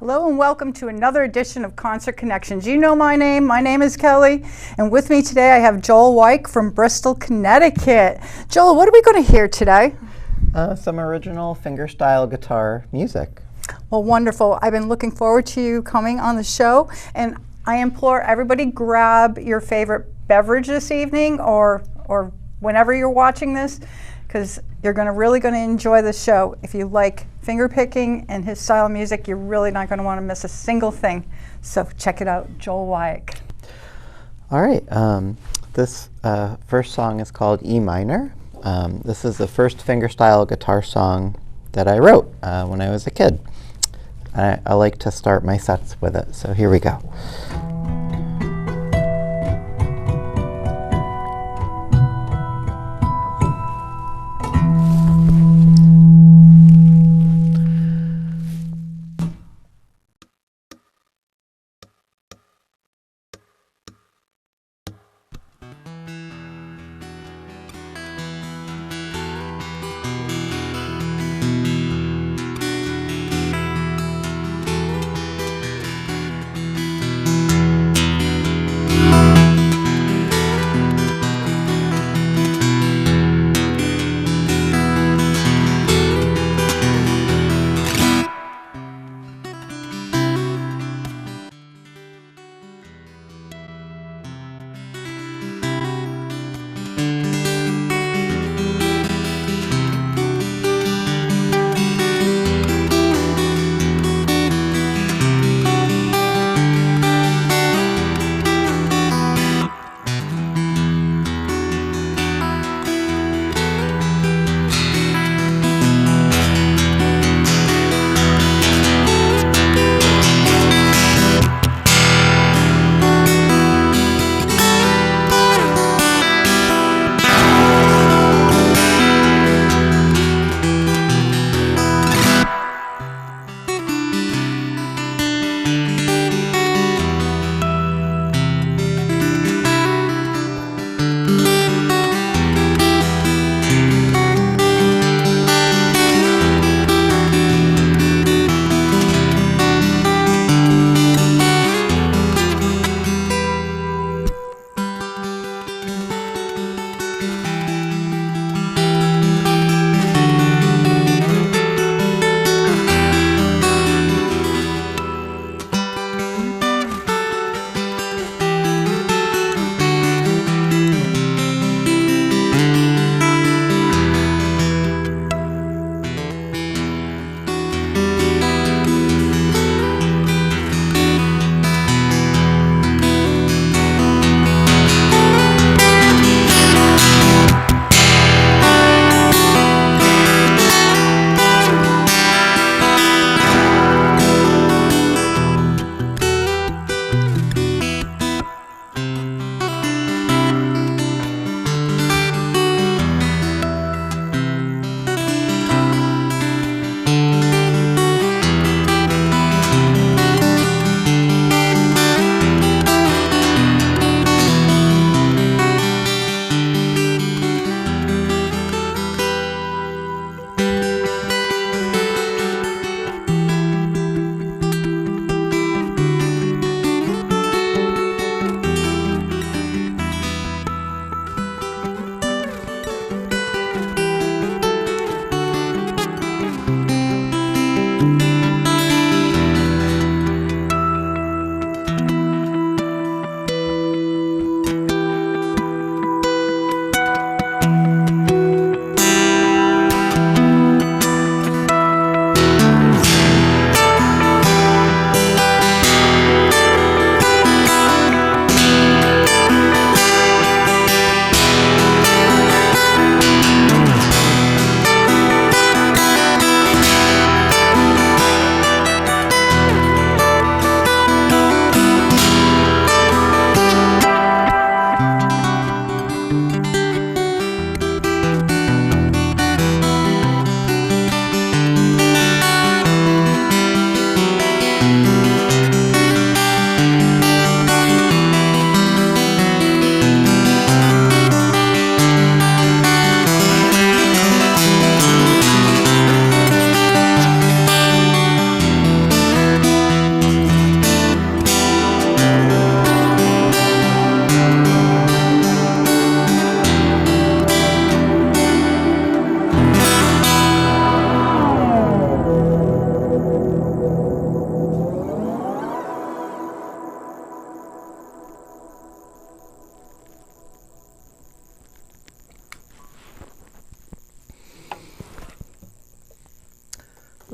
Hello and welcome to another edition of Concert Connections. You know my name. My name is Kelly, and with me today I have Joel Weik from Bristol, Connecticut. Joel, what are we going to hear today? Some original fingerstyle guitar music. Well, wonderful. I've been looking forward to you coming on the show, and I implore everybody grab your favorite beverage this evening or whenever you're watching this, because you're really going to enjoy the show. If you like finger picking and his style of music, you're really not going to want to miss a single thing. So check it out, Joel Weik. All right, this first song is called E minor. This is the first fingerstyle guitar song that I wrote when I was a kid. I like to start my sets with it, so here we go.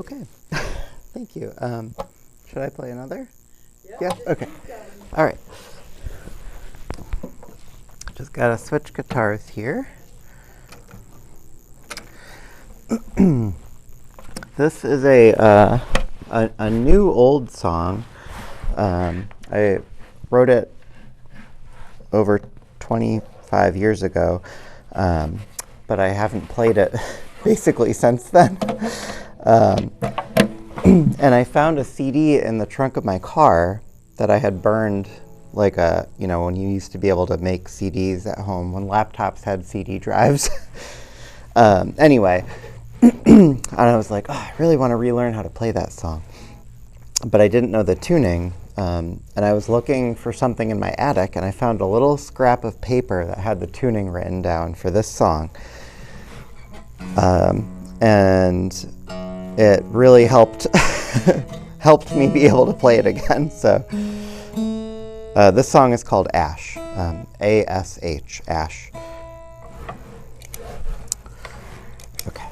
Okay. Thank you. Should I play another? Yeah? Okay. All right. Just got to switch guitars here. This is a new old song. I wrote it over 25 years ago, but I haven't played it basically since then. And I found a CD in the trunk of my car that I had burned, like when you used to be able to make CDs at home, when laptops had CD drives. Anyway, and I was like, I really want to relearn how to play that song. But I didn't know the tuning, and I was looking for something in my attic, and I found a little scrap of paper that had the tuning written down for this song. And it really helped me be able to play it again. So this song is called Ash, A-S-H, Ash. Okay.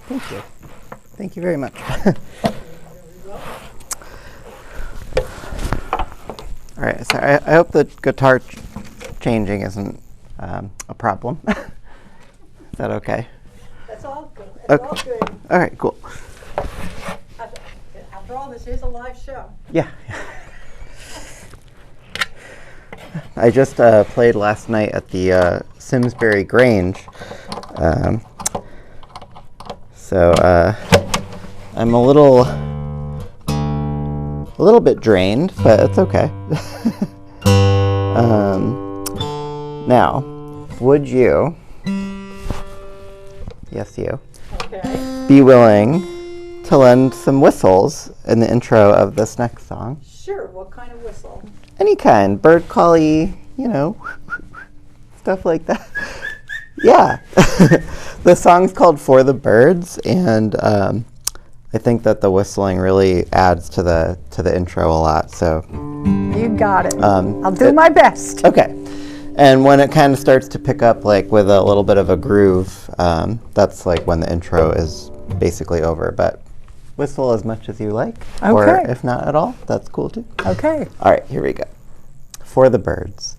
Thank you. Thank you very much. All right, so I hope the guitar changing isn't a problem. Is that okay? That's all good. That's all good. All right, cool. After all, this is a live show. Yeah. I just played last night at the Simsbury Grange. So I'm a little bit drained, but it's okay. Now, would you, yes you, be willing to lend some whistles in the intro of this next song? Sure. What kind of whistle? Any kind, bird collie, stuff like that. Yeah. The song's called For the Birds, and I think that the whistling really adds to the intro a lot. So you got it. I'll do my best. Okay. And when it kind of starts to pick up, like with a little bit of a groove, that's like when the intro is basically over. But whistle as much as you like, or if not at all, that's cool too. Okay. All right, here we go. For the Birds.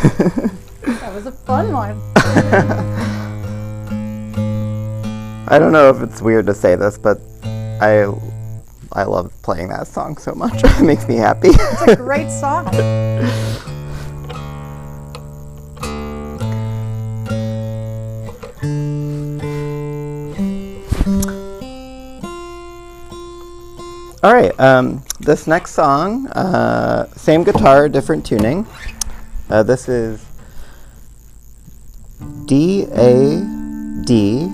That was a fun one. I don't know if it's weird to say this, but I love playing that song so much. It makes me happy. It's a great song. All right, this next song, same guitar, different tuning. This is D, A, D,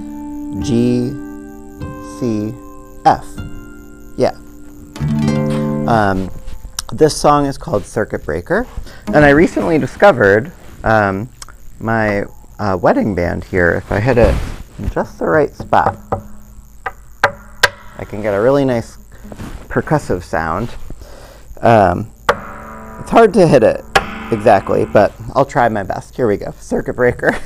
G, C, F. Yeah. This song is called Circuit Breaker, and I recently discovered my wedding band here. If I hit it in just the right spot, I can get a really nice percussive sound. It's hard to hit it exactly, but I'll try my best. Here we go. Circuit Breaker.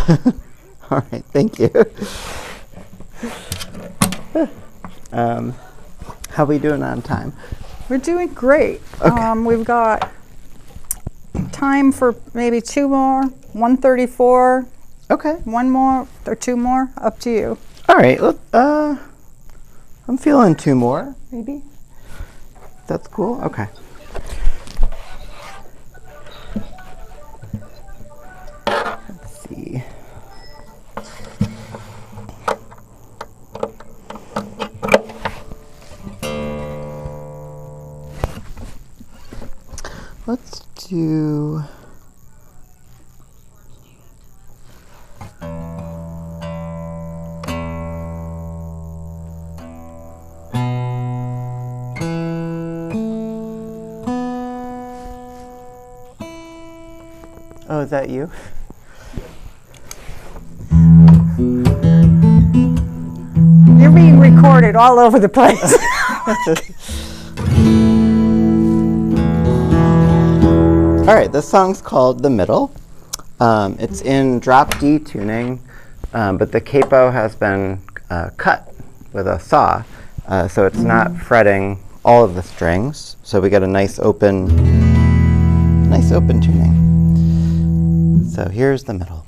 All right, thank you. How we doing on time? We're doing great. Okay. We've got time for maybe 2 more, 134, Okay. 1 more or 2 more, up to you. All right. I'm feeling 2 more, maybe. That's cool. Okay. Let's see. Let's do. Oh, is that you? You're being recorded all over the place. All right, this song's called The Middle. It's in drop D tuning, but the capo has been cut with a saw, so it's not fretting all of the strings. So we get a nice open tuning. So here's The Middle.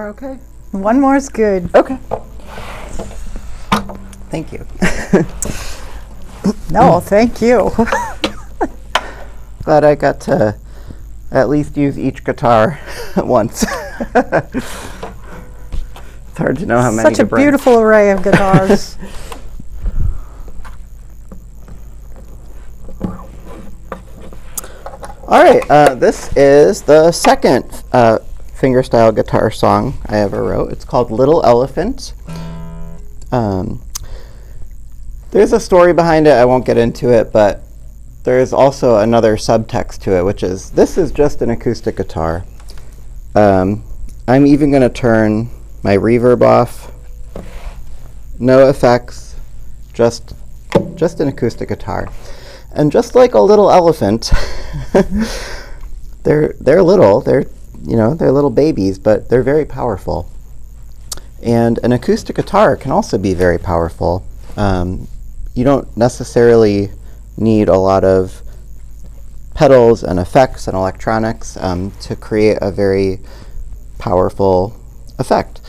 more okay? One more is good. Okay. Thank you. No, thank you. Glad I got to at least use each guitar once. It's hard to know how many Such to a bring. beautiful array of guitars. All right, this is the second fingerstyle guitar song I ever wrote. It's called Little Elephant. There's a story behind it. I won't get into it, but there's also another subtext to it, which is this is just an acoustic guitar. I'm even going to turn my reverb off. No effects, just an acoustic guitar. And just like a little elephant, they're little. They're little babies, but they're very powerful. And an acoustic guitar can also be very powerful. You don't necessarily need a lot of pedals and effects and electronics to create a very powerful effect,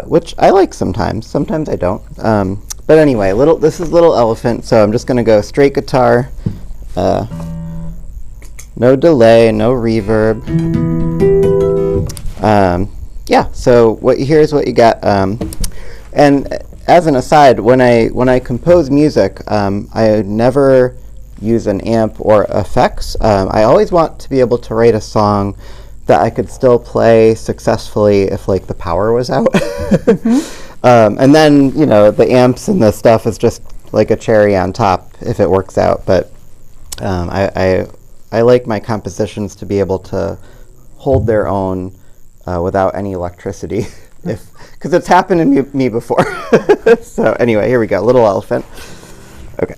which I like sometimes. Sometimes I don't. But anyway, this is Little Elephant, so I'm just going to go straight guitar. No delay, no reverb. Yeah, so here's what you got. And as an aside, when I compose music, I never use an amp or effects. I always want to be able to write a song that I could still play successfully if like the power was out. And then the amps and the stuff is just like a cherry on top if it works out. But I like my compositions to be able to hold their own without any electricity, because it's happened to me before. So anyway, here we go, Little Elephant. Okay.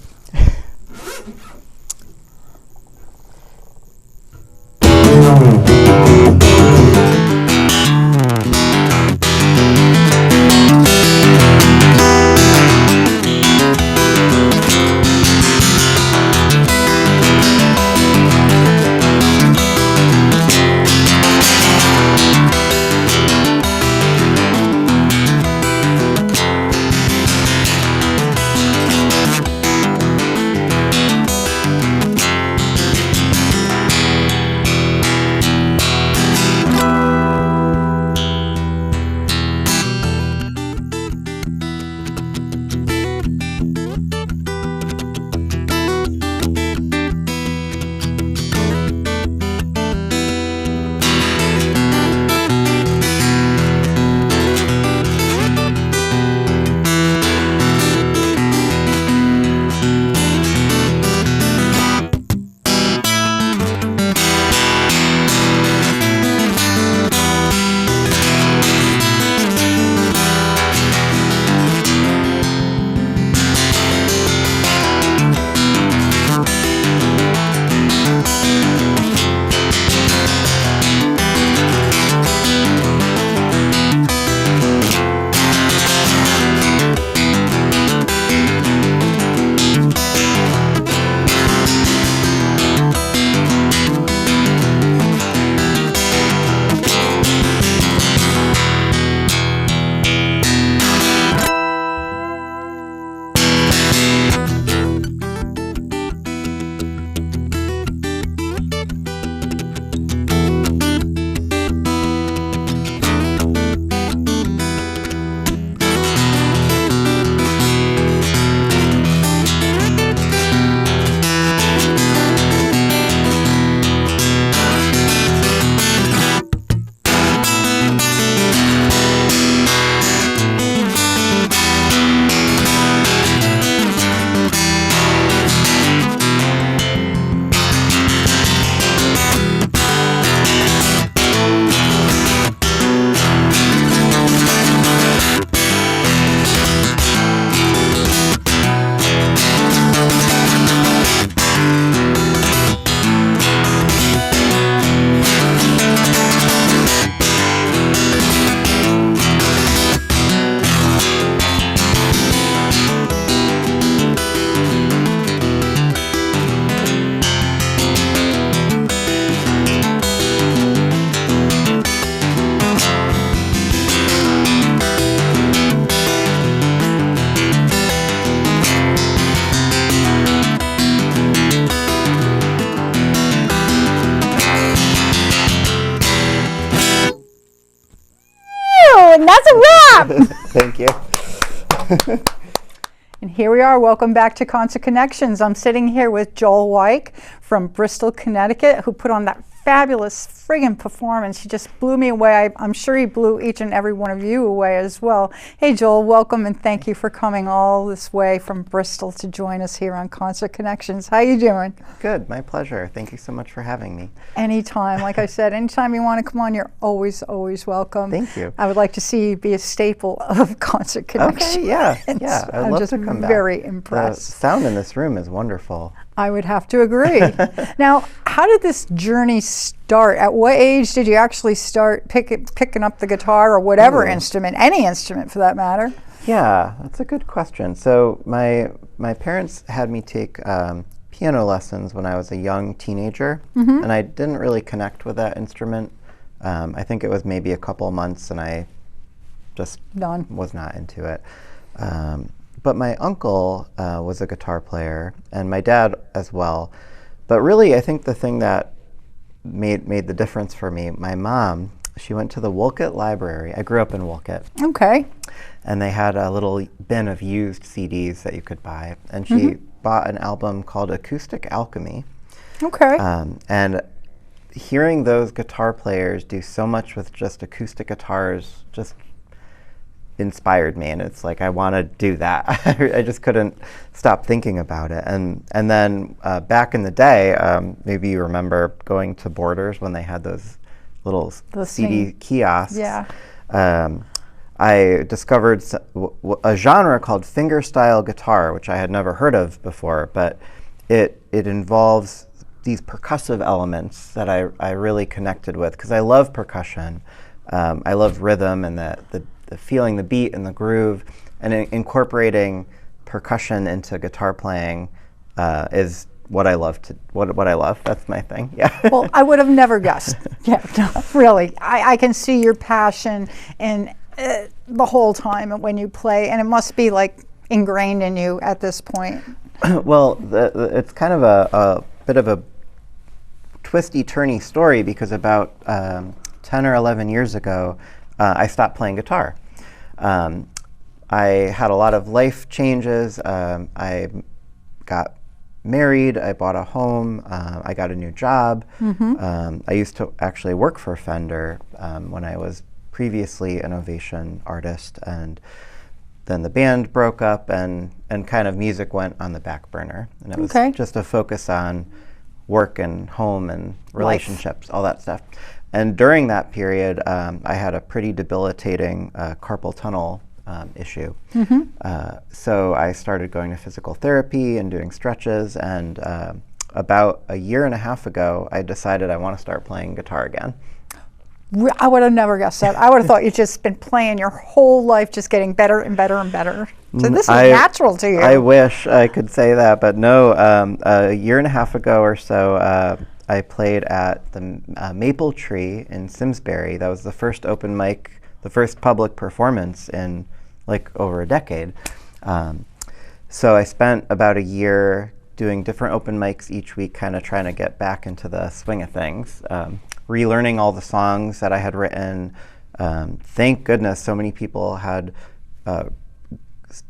Thank you. And here we are. Welcome back to Concert Connections. I'm sitting here with Joel Weik from Bristol, Connecticut, who put on that fabulous friggin' performance. He just blew me away. I'm sure he blew each and every one of you away as well. Hey, Joel, welcome, and thank you for coming all this way from Bristol to join us here on Concert Connections. How you doing? Good. My pleasure. Thank you so much for having me. Anytime. Like I said, anytime you want to come on, you're always, always welcome. Thank you. I would like to see you be a staple of Concert Connections. Okay, yeah. I'd I'm love just to come back. very impressed. The sound in this room is wonderful. I would have to agree. Now, how did this journey start? At what age did you actually start picking up the guitar or whatever instrument, any instrument for that matter? Yeah, that's a good question. So my parents had me take piano lessons when I was a young teenager, and I didn't really connect with that instrument. I think it was maybe a couple months, and I just was not into it. But my uncle was a guitar player, and my dad as well. But really, I think the thing that made the difference for me, my mom, she went to the Wolcott Library. I grew up in Wolcott. Okay. And they had a little bin of used CDs that you could buy. And she bought an album called Acoustic Alchemy. Okay. And hearing those guitar players do so much with just acoustic guitars just inspired me, and it's like I want to do that. I just couldn't stop thinking about it. And then back in the day, maybe you remember going to Borders when they had those little CD kiosks. Yeah. I discovered a genre called fingerstyle guitar, which I had never heard of before, but it involves these percussive elements that I really connected with, because I love percussion. I love rhythm and the feeling the beat and the groove, and incorporating percussion into guitar playing is what I love. What I love. That's my thing. Yeah. Well, I would have never guessed. Yeah, no, really. I can see your passion in the whole time when you play, and it must be like ingrained in you at this point. Well, it's kind of a bit of a twisty, turny story, because about 10 or 11 years ago, I stopped playing guitar. I had a lot of life changes. I got married, I bought a home, I got a new job. I used to actually work for Fender when I was previously an Ovation artist, and then the band broke up, and kind of music went on the back burner. And it was just a focus on work and home and relationships, all that stuff. And during that period, I had a pretty debilitating carpal tunnel issue. So I started going to physical therapy and doing stretches, and about a year and a half ago, I decided I want to start playing guitar again. I would have never guessed that. I would have thought you'd just been playing your whole life, just getting better and better and better. So this is natural to you. I wish I could say that, but no. A year and a half ago or so, I played at the Maple Tree in Simsbury. That was the first open mic, the first public performance in like over a decade. So I spent about a year doing different open mics each week, kind of trying to get back into the swing of things, relearning all the songs that I had written. Thank goodness so many people had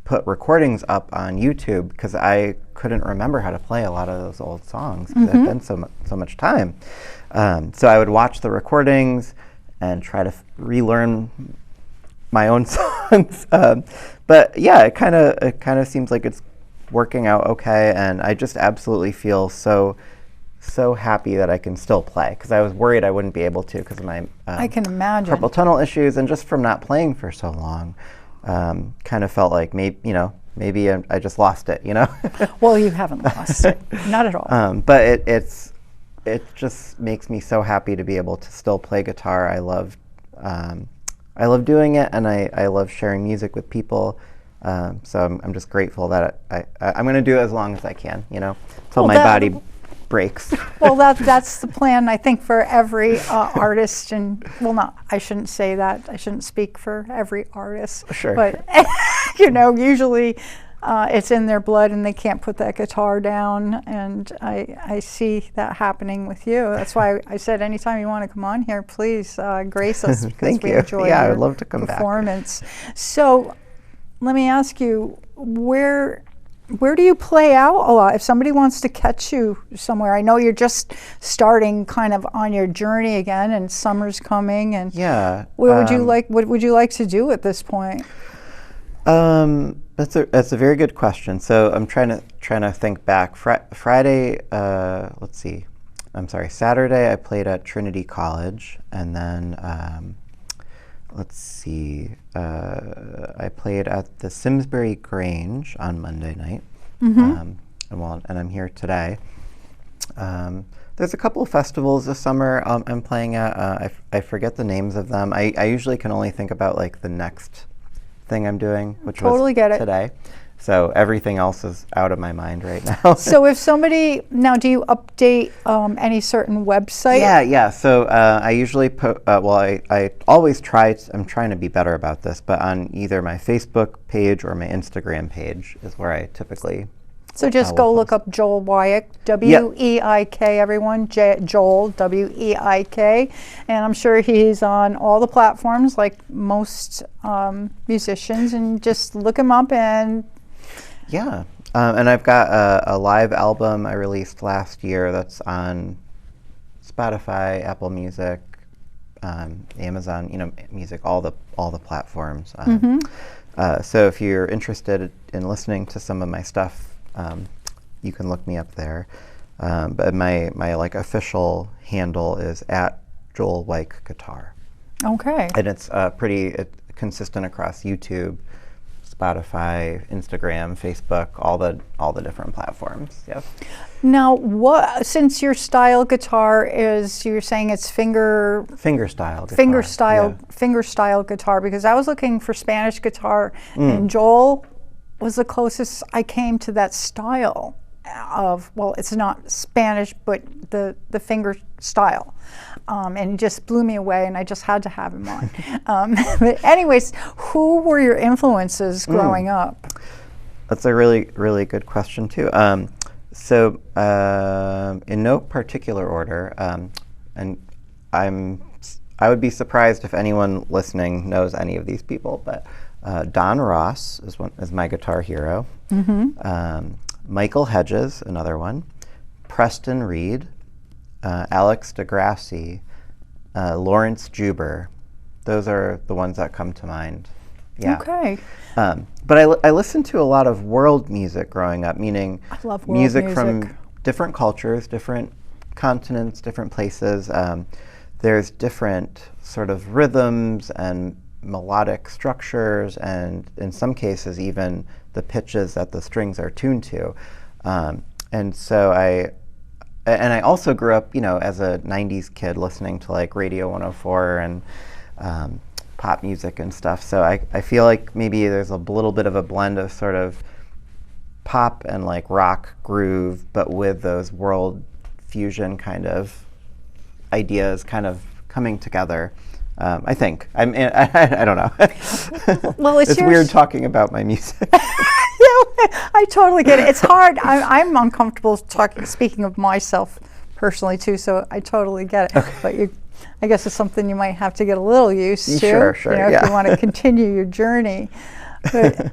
put recordings up on YouTube, because I couldn't remember how to play a lot of those old songs, because it had been so much time. So I would watch the recordings and try to relearn my own songs. But yeah, it kind of seems like it's working out okay, and I just absolutely feel so happy that I can still play, because I was worried I wouldn't be able to because of my I can imagine carpal tunnel issues, and just from not playing for so long. Kind of felt like maybe I just lost it, Well, you haven't lost it, not at all. But it just makes me so happy to be able to still play guitar. I love doing it, and I love sharing music with people. So I'm just grateful that I'm going to do it as long as I can, until my body breaks. Well, that's the plan, I think, for every artist. And I shouldn't say that. I shouldn't speak for every artist. Sure. But usually it's in their blood and they can't put that guitar down. And I see that happening with you. That's why I said anytime you want to come on here, please grace us because Thank we you. enjoy Yeah, I your would love to come back. performance. So let me ask you, where do you play out a lot? If somebody wants to catch you somewhere, I know you're just starting kind of on your journey again, and summer's coming. And yeah, where would you like? What would you like to do at this point? That's a very good question. So I'm trying to think back. Friday, let's see. I'm sorry. Saturday, I played at Trinity College, and then let's see. I played at the Simsbury Grange on Monday night, and I'm here today. There's a couple of festivals this summer I'm playing at. I forget the names of them. I usually can only think about like the next thing I'm doing, which Totally was get it. today. So everything else is out of my mind right now. So if somebody, now do you update any certain website? Yeah. So I usually put, I always I'm trying to be better about this, but on either my Facebook page or my Instagram page is where I typically. So just go look up Joel Weik, W-E-I-K, everyone, Joel, W-E-I-K. And I'm sure he's on all the platforms like most musicians, and just look him up. And yeah. And I've got a live album I released last year that's on Spotify, Apple Music, Amazon, music, all the platforms. So if you're interested in listening to some of my stuff, you can look me up there. But my like official handle is at Joel Weik Guitar. Okay. And it's pretty consistent across YouTube, Spotify, Instagram, Facebook, all the different platforms. Yes. Now, since your style guitar is, you're saying it's finger style guitar. Finger style guitar, because I was looking for Spanish guitar, and Joel was the closest I came to that style of, well, it's not Spanish, but the finger style. And it just blew me away, and I just had to have him on. But anyways, who were your influences growing up? That's a really, really good question, too. So in no particular order, and I would be surprised if anyone listening knows any of these people, but Don Ross is my guitar hero. Michael Hedges, another one. Preston Reed, Alex DeGrassi, Lawrence Juber. Those are the ones that come to mind. Yeah. Okay. But I listened to a lot of world music growing up, meaning I love world music from different cultures, different continents, different places. There's different sort of rhythms and melodic structures, and in some cases even the pitches that the strings are tuned to. And so I also grew up, as a 90s kid listening to like Radio 104 and pop music and stuff. So I feel like maybe there's a little bit of a blend of sort of pop and like rock groove, but with those world fusion kind of ideas kind of coming together. I think. I don't know. Well, it's weird talking about my music. I totally get it. It's hard. I'm uncomfortable speaking of myself personally too, so I totally get it. Okay. But I guess it's something you might have to get a little used to. Sure. If you want to continue your journey. But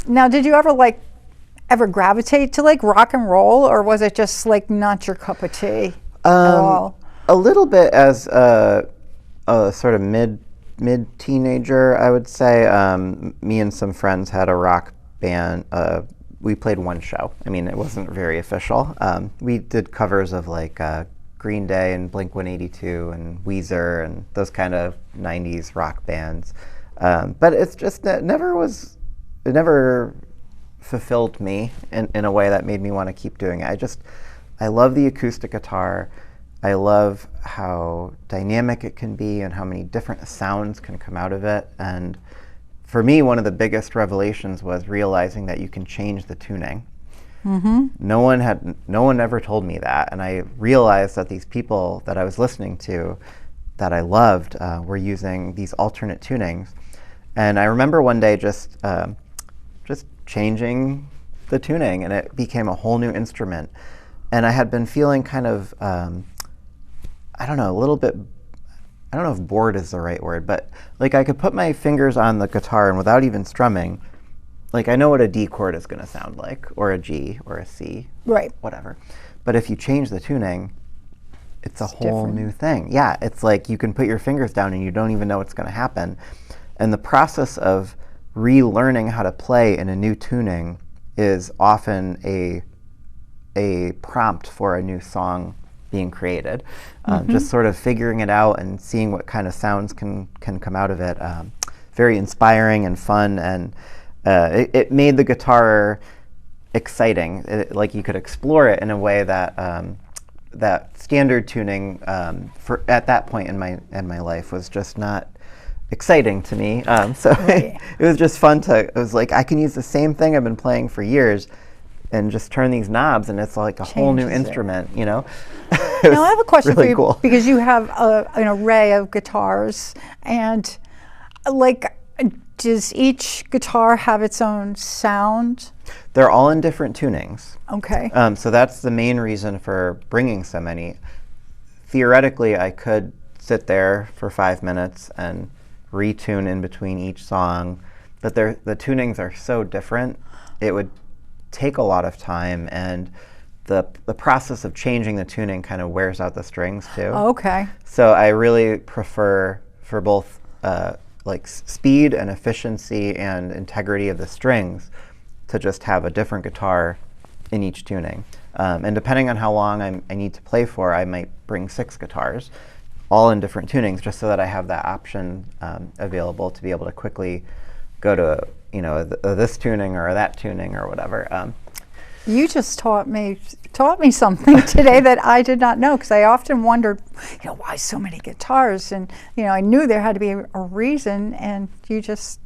now, did you ever gravitate to like rock and roll, or was it just like not your cup of tea at all? A little bit as a sort of mid teenager, I would say. Me and some friends had a rock band. We played one show. I mean, it wasn't very official. We did covers of like Green Day and Blink-182 and Weezer and those kind of 90s rock bands. But it's just it never fulfilled me in a way that made me want to keep doing it. I love the acoustic guitar. I love how dynamic it can be and how many different sounds can come out of it. And for me, one of the biggest revelations was realizing that you can change the tuning. No one ever told me that, and I realized that these people that I was listening to, that I loved, were using these alternate tunings. And I remember one day just changing the tuning, and it became a whole new instrument. And I had been feeling kind of, I don't know, a little bit, I don't know if bored is the right word, but like I could put my fingers on the guitar and without even strumming, like I know what a D chord is going to sound like, or a G, or a C, Right. whatever. But if you change the tuning, it's a whole different. new thing. Yeah, it's like you can put your fingers down and you don't even know what's going to happen. And the process of relearning how to play in a new tuning is often a prompt for a new song being created. Just sort of figuring it out and seeing what kind of sounds can come out of it. Very inspiring and fun, and it made the guitar exciting. Like you could explore it in a way that that standard tuning for at that point in my life was just not exciting to me. So Right. it was just fun it was like I can use the same thing I've been playing for years and just turn these knobs, and it's like a whole new Changes it. instrument, you know? Now I have a question really for you cool. because you have an array of guitars, and like, does each guitar have its own sound? They're all in different tunings. Okay. So that's the main reason for bringing so many. Theoretically, I could sit there for 5 minutes and retune in between each song, but the tunings are so different, it would take a lot of time, and the process of changing the tuning kind of wears out the strings too. Okay. So I really prefer, for both like speed and efficiency and integrity of the strings, to just have a different guitar in each tuning. And depending on how long I need to play for, I might bring 6 guitars, all in different tunings, just so that I have that option available to be able to quickly go to, you know, this tuning or that tuning or whatever. You just taught me something today that I did not know, because I often wondered, you know, why so many guitars, and you know, I knew there had to be a reason, and you just,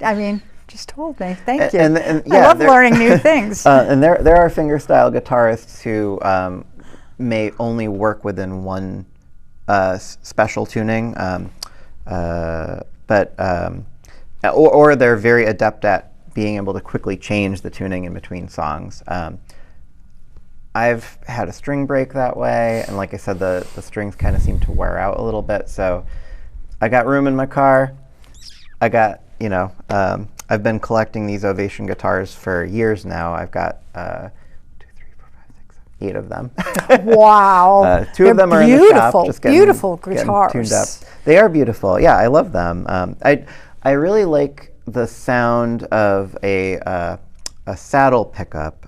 I mean, just told me. Thank you. And I yeah, love learning new things. And there are fingerstyle guitarists who may only work within one special tuning, or they're very adept at being able to quickly change the tuning in between songs. I've had a string break that way, and like I said, the strings kind of seem to wear out a little bit, so I got room in my car. I got, you know, I've been collecting these Ovation guitars for years now. I've got 8 of them. Wow. 2 of them are in the shop, just getting, beautiful getting guitars. tuned up. They are beautiful. Yeah, I love them. I really like the sound of a saddle pickup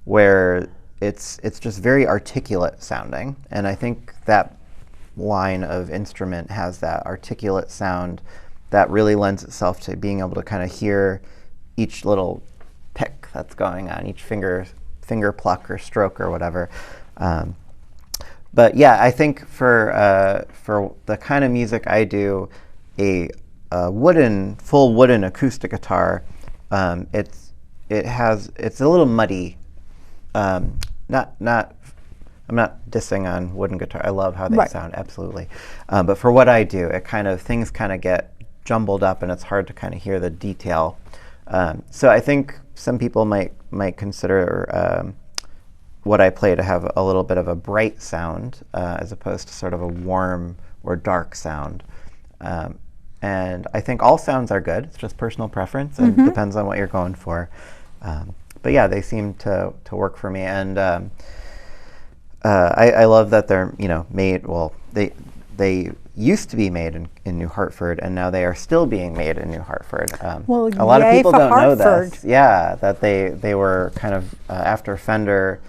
where it's just very articulate sounding, and I think that line of instrument has that articulate sound that really lends itself to being able to kind of hear each little pick that's going on, each finger pluck or stroke or whatever. But yeah, I think for the kind of music I do, a full wooden acoustic guitar, it's a little muddy. I'm not dissing on wooden guitar. I love how they Right. sound, absolutely. But for what I do, things kind of get jumbled up, and it's hard to kind of hear the detail. So I think some people might consider what I play to have a little bit of a bright sound, as opposed to sort of a warm or dark sound. And I think all sounds are good. It's just personal preference, and depends on what you're going for. But yeah, they seem to work for me, and I love that they're, you know, made. Well, they used to be made in New Hartford, and now they are still being made in New Hartford. Well, a lot of yay people for don't know Hartford. this. Yeah, that they were kind of after Fender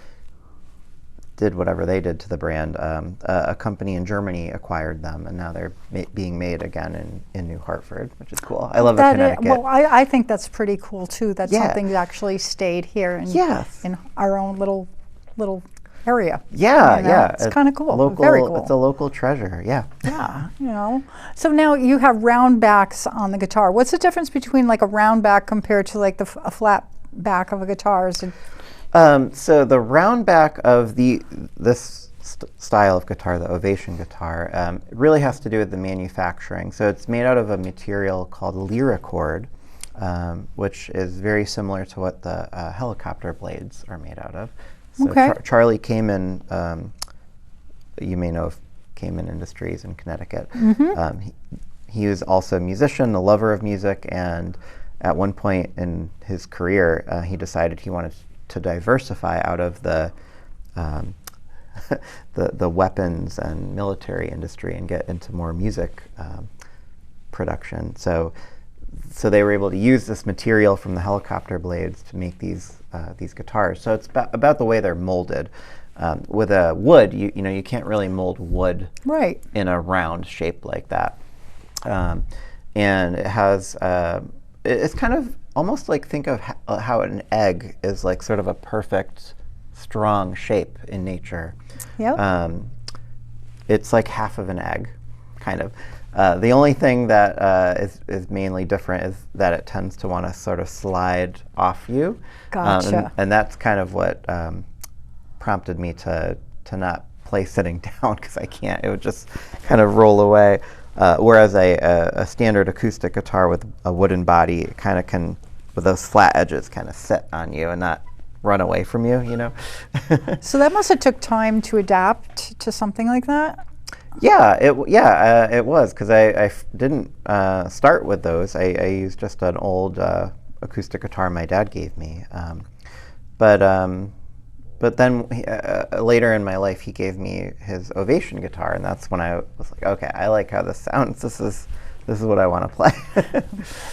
did whatever they did to the brand, a company in Germany acquired them, and now they're being made again in New Hartford, which is cool. I love Connecticut. Well, I think that's pretty cool too. That Yeah. something's actually stayed here Yes. in our own little area. Yeah, You know, yeah. it's kind of cool. Local, Very cool. It's a local treasure. Yeah. Yeah, you know. So now you have round backs on the guitar. What's the difference between like a round back compared to like a flat back of a guitar? Is it So the round back of this style of guitar, the Ovation guitar, it really has to do with the manufacturing. So it's made out of a material called lyricord, which is very similar to what the helicopter blades are made out of. So Okay. Charlie Kamen, you may know of Kamen Industries in Connecticut. He was also a musician, a lover of music, and at one point in his career, he decided he wanted to diversify out of the the weapons and military industry and get into more music production. So they were able to use this material from the helicopter blades to make these guitars. So it's about the way they're molded. With a wood, you know, you can't really mold wood Right. in a round shape like that. And it has, it's kind of almost like, think of how an egg is like sort of a perfect, strong shape in nature. Yep. It's like half of an egg, kind of. The only thing that is mainly different is that it tends to want to sort of slide off you. Gotcha. And that's kind of what prompted me to not play sitting down, because I can't. It would just kind of roll away. Whereas a standard acoustic guitar with a wooden body kind of can, with those flat edges, kind of sit on you and not run away from you, you know? So that must have took time to adapt to something like that? Yeah, it was, because I didn't start with those. I used just an old acoustic guitar my dad gave me. But then later in my life, he gave me his Ovation guitar, and that's when I was like, okay, I like how this sounds. This is what I want to play.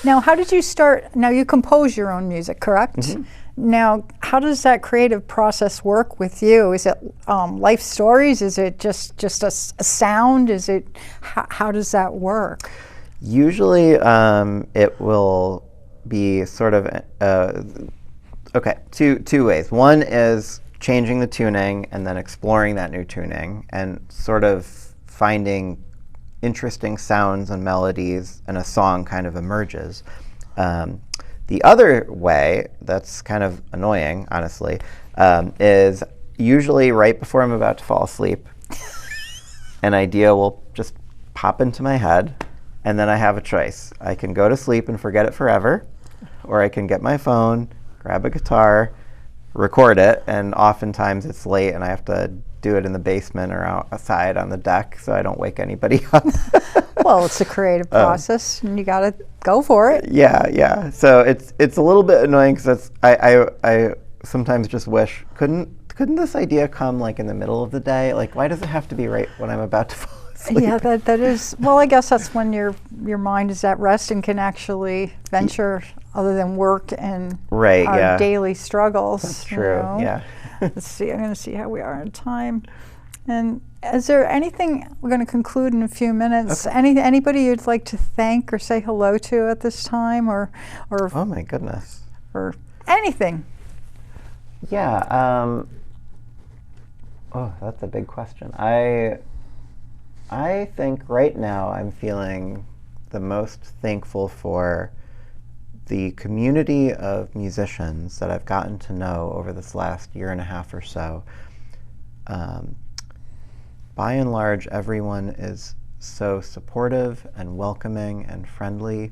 Now, how did you start? Now, you compose your own music, correct? Mm-hmm. Now, how does that creative process work with you? Is it life stories? Is it just a sound? Is it how does that work? Usually, it will be sort of okay, two ways. One is changing the tuning and then exploring that new tuning and sort of finding interesting sounds and melodies, and a song kind of emerges. The other way, that's kind of annoying, honestly, is usually right before I'm about to fall asleep, an idea will just pop into my head, and then I have a choice. I can go to sleep and forget it forever, or I can get my phone, grab a guitar, record it, and oftentimes it's late and I have to do it in the basement or outside on the deck so I don't wake anybody up. Well, it's a creative process, and you got to go for it. Yeah. So it's a little bit annoying, because I sometimes just wish, couldn't this idea come like in the middle of the day? Like, why does it have to be right when I'm about to fall asleep? Yeah, that is. Well, I guess that's when your mind is at rest and can actually venture other than work and our daily struggles. That's true. You know? Yeah. Let's see. I'm going to see how we are on time. And is there anything, we're going to conclude in a few minutes, Okay. Anybody you'd like to thank or say hello to at this time, or Oh my goodness. or anything? Yeah. Oh, that's a big question. I think right now I'm feeling the most thankful for the community of musicians that I've gotten to know over this last year and a half or so. By and large, everyone is so supportive and welcoming and friendly.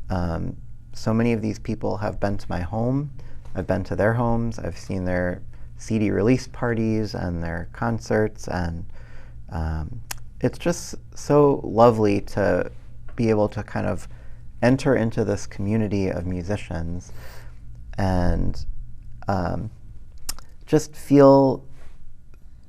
So many of these people have been to my home. I've been to their homes. I've seen their CD release parties and their concerts, and it's just so lovely to be able to kind of enter into this community of musicians and just feel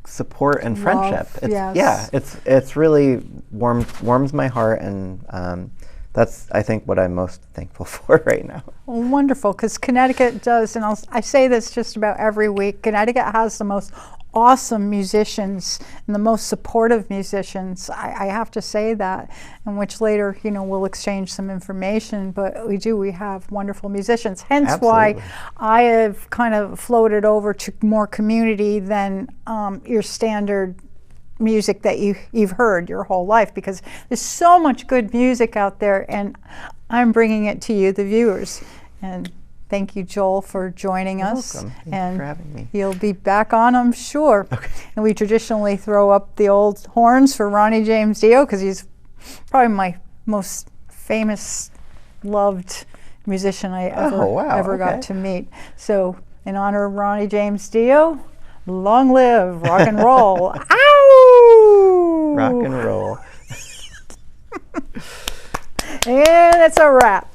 support and friendship. It's really warms my heart, and that's, I think, what I'm most thankful for right now. Well, wonderful, because Connecticut does, and I say this just about every week, Connecticut has the most awesome musicians and the most supportive musicians. I have to say that, in which later, we'll exchange some information, but we have wonderful musicians. Hence Absolutely. why I have kind of floated over to more community than your standard music that you've heard your whole life, because there's so much good music out there, and I'm bringing it to you, the viewers. And thank you, Joel, for joining us. Welcome. Thanks and for having me. You'll be back on, I'm sure. Okay. And we traditionally throw up the old horns for Ronnie James Dio, because he's probably my most famous, loved musician I ever, Oh, wow, ever okay. got to meet. So in honor of Ronnie James Dio, long live rock and roll. Ow! Rock and roll. And it's a wrap.